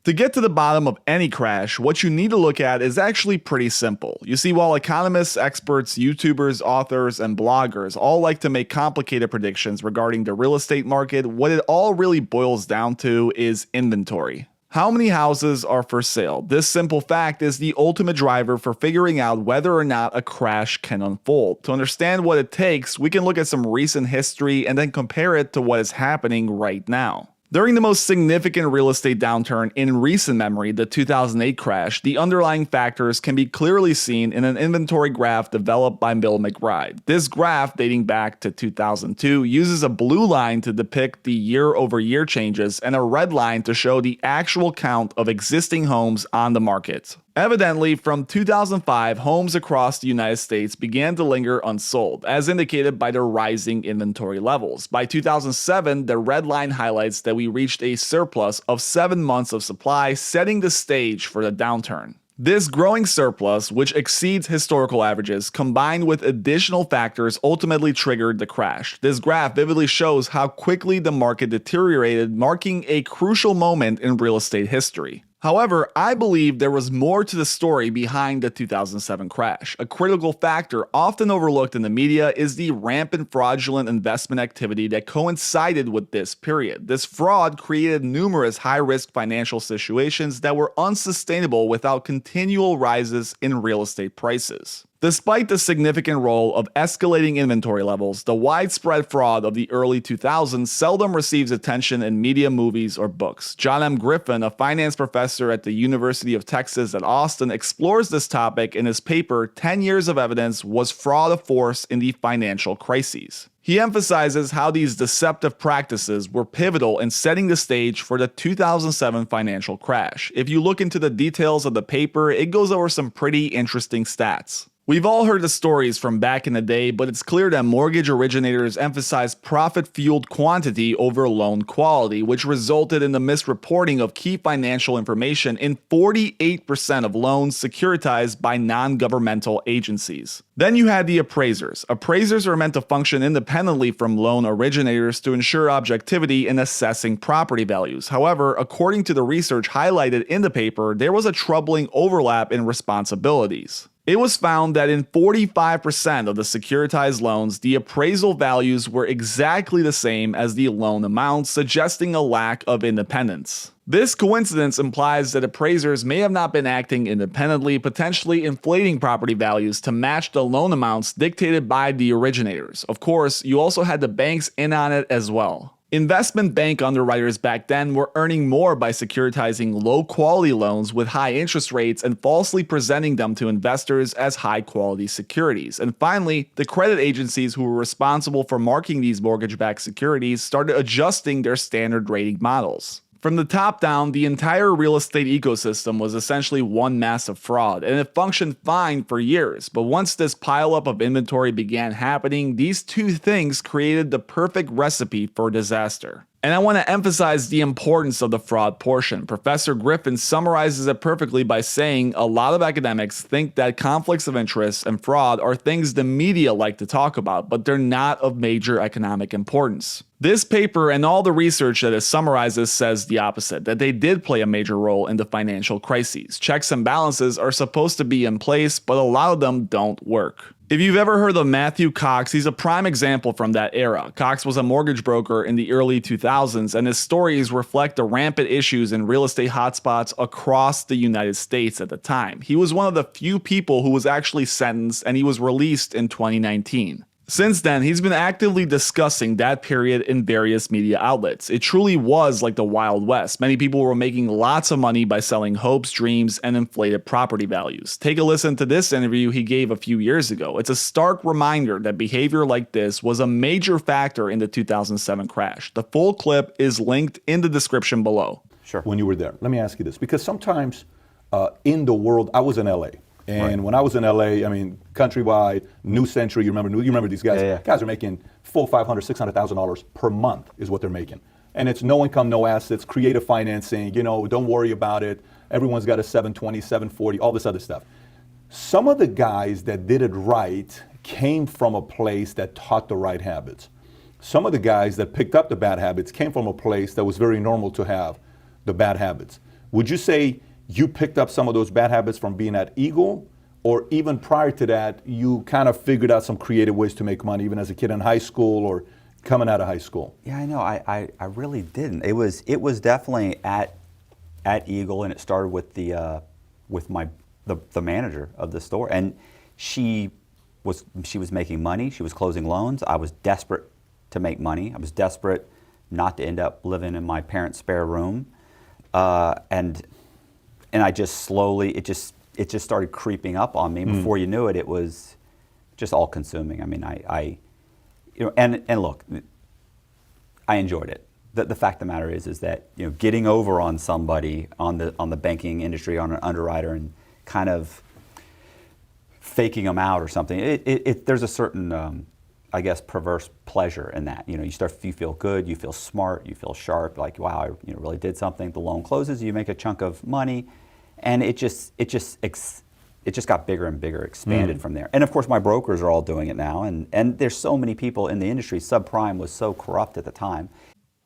To get to the bottom of any crash, what you need to look at is actually pretty simple. You see, while economists, experts, YouTubers, authors, and bloggers all like to make complicated predictions regarding the real estate market, what it all really boils down to is inventory. How many houses are for sale? This simple fact is the ultimate driver for figuring out whether or not a crash can unfold. To understand what it takes, we can look at some recent history and then compare it to what is happening right now. During the most significant real estate downturn in recent memory, the 2008 crash, the underlying factors can be clearly seen in an inventory graph developed by Bill McBride. This graph, dating back to 2002, uses a blue line to depict the year-over-year changes and a red line to show the actual count of existing homes on the market. Evidently, from 2005, homes across the United States began to linger unsold, as indicated by the rising inventory levels. By 2007, the red line highlights that we reached a surplus of 7 months of supply, setting the stage for the downturn. This growing surplus, which exceeds historical averages, combined with additional factors, ultimately triggered the crash. This graph vividly shows how quickly the market deteriorated, marking a crucial moment in real estate history. However, I believe there was more to the story behind the 2007 crash. A critical factor often overlooked in the media is the rampant fraudulent investment activity that coincided with this period. This fraud created numerous high-risk financial situations that were unsustainable without continual rises in real estate prices. Despite the significant role of escalating inventory levels, the widespread fraud of the early 2000s seldom receives attention in media, movies, or books. John M. Griffin, a finance professor at the University of Texas at Austin, explores this topic in his paper, 10 Years of Evidence, Was Fraud a Force in the Financial Crises? He emphasizes how these deceptive practices were pivotal in setting the stage for the 2007 financial crash. If you look into the details of the paper, it goes over some pretty interesting stats. We've all heard the stories from back in the day, but it's clear that mortgage originators emphasized profit-fueled quantity over loan quality, which resulted in the misreporting of key financial information in 48% of loans securitized by non-governmental agencies. Then you had the appraisers. Appraisers are meant to function independently from loan originators to ensure objectivity in assessing property values. However, according to the research highlighted in the paper, there was a troubling overlap in responsibilities. It was found that in 45% of the securitized loans, the appraisal values were exactly the same as the loan amounts, suggesting a lack of independence. This coincidence implies that appraisers may have not been acting independently, potentially inflating property values to match the loan amounts dictated by the originators. Of course, you also had the banks in on it as well. Investment bank underwriters back then were earning more by securitizing low-quality loans with high interest rates and falsely presenting them to investors as high-quality securities. And finally, the credit agencies who were responsible for marking these mortgage-backed securities started adjusting their standard rating models. From the top down, the entire real estate ecosystem was essentially one massive fraud, and it functioned fine for years. But once this pileup of inventory began happening, these two things created the perfect recipe for disaster. And I want to emphasize the importance of the fraud portion. Professor Griffin summarizes it perfectly by saying a lot of academics think that conflicts of interest and fraud are things the media like to talk about, but they're not of major economic importance. This paper and all the research that it summarizes says the opposite, that they did play a major role in the financial crises. Checks and balances are supposed to be in place, but a lot of them don't work. If you've ever heard of Matthew Cox, he's a prime example from that era. Cox was a mortgage broker in the early 2000s, and his stories reflect the rampant issues in real estate hotspots across the United States at the time. He was one of the few people who was actually sentenced, and he was released in 2019. Since then, he's been actively discussing that period in various media outlets. It truly was like the Wild West. Many people were making lots of money by selling hopes, dreams, and inflated property values. Take a listen to this interview he gave a few years ago. It's a stark reminder that behavior like this was a major factor in the 2007 crash. The full clip is linked in the description below. Sure. When you were there, let me ask you this, because sometimes in the world, I was in LA. And when I was in LA, I mean, Countrywide, New Century, you remember these guys? Yeah. Guys are making $400,000, $500,000, $600,000 per month is what they're making. And it's no income, no assets, creative financing, don't worry about it. Everyone's got a 720, 740, all this other stuff. Some of the guys that did it right came from a place that taught the right habits. Some of the guys that picked up the bad habits came from a place that was very normal to have the bad habits. Would you say you picked up some of those bad habits from being at Eagle, or even prior to that, you kind of figured out some creative ways to make money, even as a kid in high school or coming out of high school? Yeah, I know. I really didn't. It was definitely at Eagle, and it started with the manager of the store, and she was making money. She was closing loans. I was desperate to make money. I was desperate not to end up living in my parents' spare room, and I just slowly it just started creeping up on me. Before you knew it, it was just all consuming. I mean, I and look, I enjoyed it. The fact of the matter is that getting over on somebody on the banking industry, on an underwriter, and kind of faking them out or something. There's a certain I guess perverse pleasure in that. You feel good, you feel smart, you feel sharp. Like, wow, I really did something. The loan closes, you make a chunk of money, and it just got bigger and bigger, expanded from there. And of course, my brokers are all doing it now, and there's so many people in the industry. Subprime was so corrupt at the time.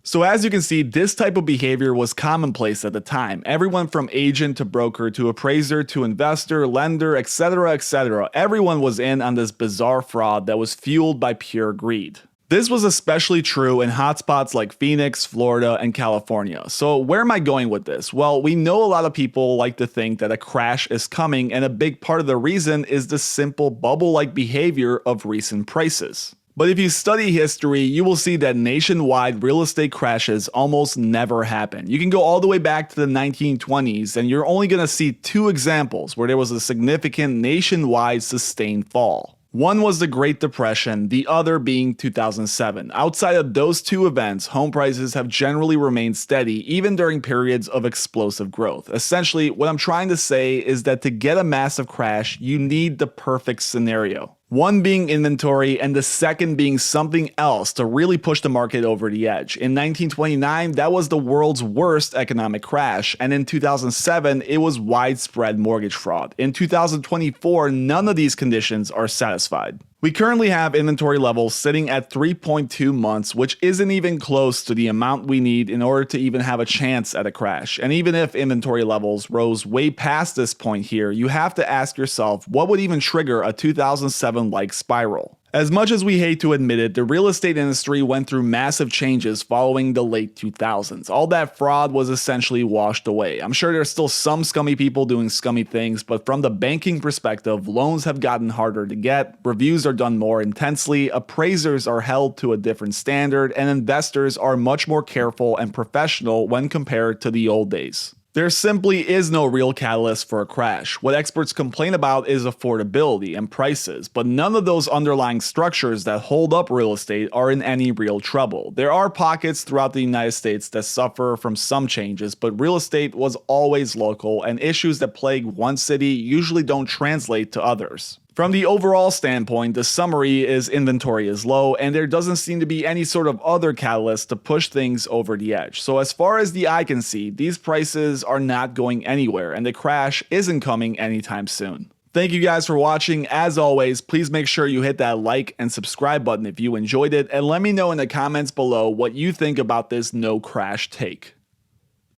So as you can see, this type of behavior was commonplace at the time. Everyone from agent to broker to appraiser to investor, lender, etc., etc. Everyone was in on this bizarre fraud that was fueled by pure greed. This was especially true in hotspots like Phoenix, Florida, and California. So where am I going with this? Well, we know a lot of people like to think that a crash is coming, and a big part of the reason is the simple bubble-like behavior of recent prices. But if you study history, you will see that nationwide real estate crashes almost never happen. You can go all the way back to the 1920s, and you're only going to see two examples where there was a significant nationwide sustained fall. One was the Great Depression, the other being 2007. Outside of those two events, home prices have generally remained steady even during periods of explosive growth. Essentially, what I'm trying to say is that to get a massive crash, you need the perfect scenario. One being inventory, and the second being something else to really push the market over the edge. In 1929, that was the world's worst economic crash, and in 2007, it was widespread mortgage fraud. In 2024, none of these conditions are satisfied. We currently have inventory levels sitting at 3.2 months, which isn't even close to the amount we need in order to even have a chance at a crash. And even if inventory levels rose way past this point here, you have to ask yourself what would even trigger a 2007-like spiral. As much as we hate to admit it, the real estate industry went through massive changes following the late 2000s. All that fraud was essentially washed away. I'm sure there's still some scummy people doing scummy things, but from the banking perspective, loans have gotten harder to get, reviews are done more intensely, appraisers are held to a different standard, and investors are much more careful and professional when compared to the old days. There simply is no real catalyst for a crash. What experts complain about is affordability and prices, but none of those underlying structures that hold up real estate are in any real trouble. There are pockets throughout the United States that suffer from some changes, but real estate was always local, and issues that plague one city usually don't translate to others. From the overall standpoint, the summary is inventory is low, and there doesn't seem to be any sort of other catalyst to push things over the edge. So as far as the eye can see, these prices are not going anywhere, and the crash isn't coming anytime soon. Thank you guys for watching. As always, please make sure you hit that like and subscribe button if you enjoyed it, and let me know in the comments below what you think about this no crash take.